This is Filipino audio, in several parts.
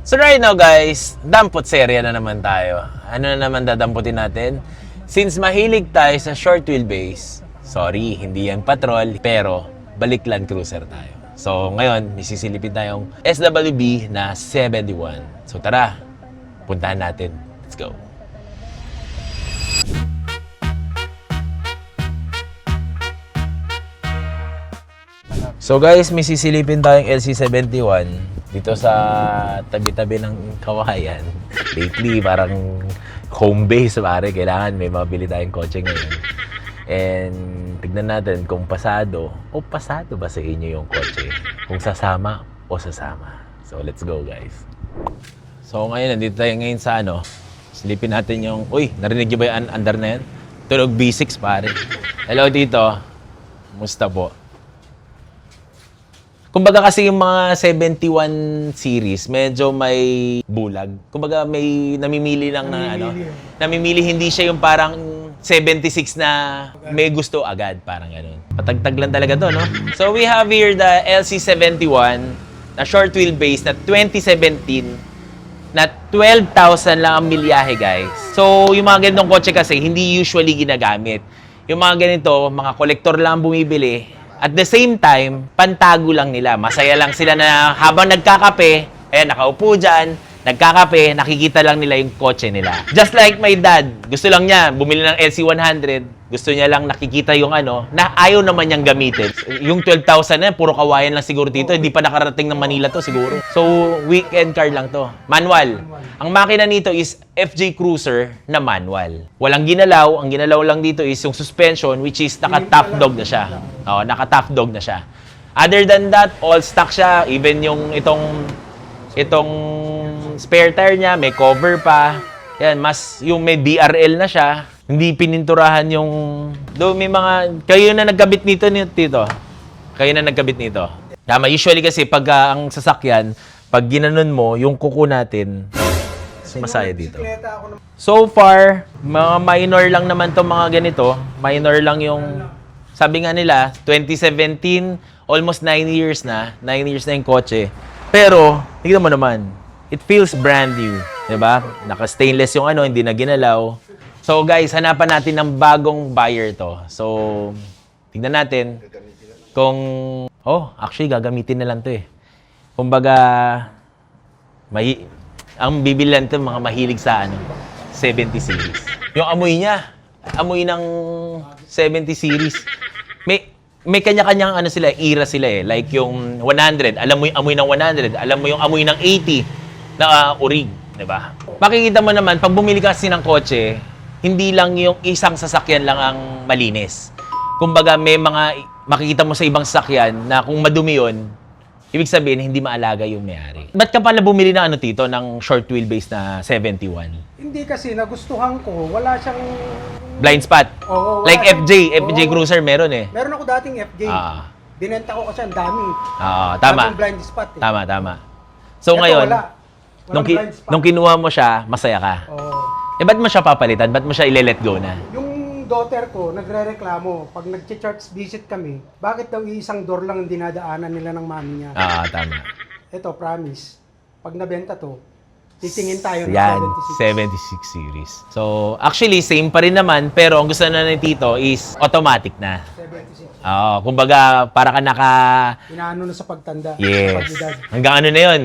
So right now guys, dampot serya na naman tayo. Ano na naman dadamputin natin? Since mahilig tayo sa short wheelbase, sorry, hindi yan patrol, pero balik Land Cruiser tayo. So ngayon, misisilipin tayong SWB na 71. So tara, puntahan natin. Let's go. So guys, misisilipin tayong LC71 dito sa tabi-tabi ng Kawayan. Lately, parang home base pare. Kailangan may mabili tayong kotse ngayon. And tignan natin kung pasado o pasado ba sa inyo yung kotse. Kung sasama o sasama. So let's go guys. So ngayon, nandito tayo ngayon sa ano. Silipin natin yung... Uy, narinig niyo ba yung under na yan? Tunog B6 pare. Hello dito. Musta po? Kumbaga kasi yung mga 71 series, medyo may bulag. Kumbaga may namimili lang na ano. Namimili, hindi siya yung parang 76 na may gusto agad. Parang ganun. Patagtag lang talaga to, no? So we have here the LC71 na short wheelbase na 2017 na 12,000 lang ang milyahe, guys. So yung mga ganitong kotse kasi hindi usually ginagamit. Yung mga ganito, mga kolektor lang bumibili. At the same time, pantago lang nila. Masaya lang sila na habang nagkakape, nakaupo dyan, nagkakape, nakikita lang nila yung kotse nila. Just like my dad, gusto lang niya, bumili ng LC100, gusto niya lang nakikita yung ano, na ayaw naman niyang gamitin. Yung 12,000 na, puro kawayan lang siguro dito, hindi pa nakarating ng Manila to siguro. So, weekend car lang to. Manual. Ang makina nito is FJ Cruiser na manual. Walang ginalaw, ang ginalaw lang dito is yung suspension, which is naka-top dog na siya. Oo, naka-top dog na siya. Other than that, all stock siya. Even yung itong spare tire niya, may cover pa. Yan, mas yung may DRL na siya. Hindi pininturahan yung... Do may mga... Kayo na nagkabit nito. Kayo na nagkabit nito. Tama, usually kasi pag ang sasakyan, pag ginanon mo, yung kuko natin, sumasaya dito. So far, mga minor lang naman to mga ganito. Minor lang yung... Sabi nga nila, 2017, almost 9 years na. 9 years na yung kotse. Pero, tignan mo naman, it feels brand new. Diba? Naka-stainless yung ano, hindi na ginalaw. So guys, hanapan natin ng bagong buyer to. So, tignan natin kung... Oh, actually, gagamitin na lang to eh. Kumbaga, ang bibilan to mga mahilig sa ano, 70 series. Yung amoy niya, amoy ng 70 series. May kanya-kanyang ano sila, era sila eh. Like yung 100, alam mo yung amoy ng 100, alam mo yung amoy ng 80 na orig, 'di ba? Makikita mo naman pag bumili ka kasi ng kotse, hindi lang yung isang sasakyan lang ang malinis. Kumbaga may mga makikita mo sa ibang sasakyan na kung madumi 'yon, ibig sabihin hindi maalaga yung may-ari. Ba't ka pala bumili ng ano dito ng short wheelbase na 71? Hindi kasi nagustuhan ko, wala siyang Blind spot. Oo, Like wala FJ siyang- Cruiser meron eh. Meron ako dating FJ. Ah. Binenta ko kasi ang dami. Tama. Daming blind spot eh. Tama. So Ito, ngayon, wala. Walang blind spot. nung kinuha mo siya, masaya ka. Oo. Ba't mo siya papalitan? Ba't mo siya ile-let go na? Yung daughter ko, nagre-reklamo, pag nag-church visit kami, bakit daw isang door lang ang dinadaanan nila ng mami niya? Tama. Ito, promise. Pag nabenta to, titingin tayo ng Yan, 76. 76 series. So, actually, same pa rin naman, pero ang gusto na ni Tito is automatic na. 76. Kumbaga, para ka naka... Inaano na sa pagtanda. Yes. Sa pag-edad. Hanggang ano na yun?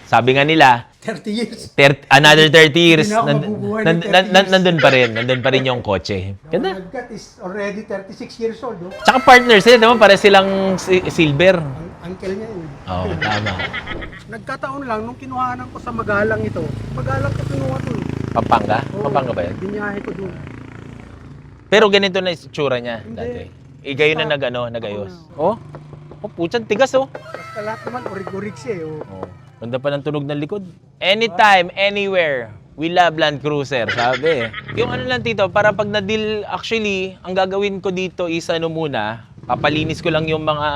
Sabi nga nila, 30 years. another 30 years, Hindi na ako mabubuhay ng 30 years. nandun pa rin yung kotse. Ganda. The God is already 36 years old. Oh. Tsaka partners sila, naman pare silang silver. Uncle niya yun. Oo, tama. Nagkataon lang, nung kinuhanan ko sa Magalang ito, Magalang ko kinuha to. Pampanga? Oo, Pampanga ba yun? Binyahe ko doon. Pero ganito na yung tsura niya Hindi. dati. Kayo na nag-ayos. Oh, putyan, tigas oh. Basta lahat naman, orig-orig siya eh. Oh. Oh, ganda pa ng tunog ng likod. Anytime, anywhere, we love Land Cruiser, sabi. Yung ano lang Tito, para pag na-deal, actually, ang gagawin ko dito is ano muna, papalinis ko lang yung mga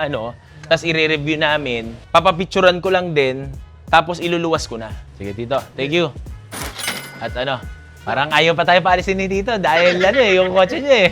ano, tapos i-review namin, papapicturan ko lang din, tapos iluluwas ko na. Sige Tito, thank you. At ano, parang ayaw pa tayo paalisin ni Tito dahil ano eh, yung kotse niya eh.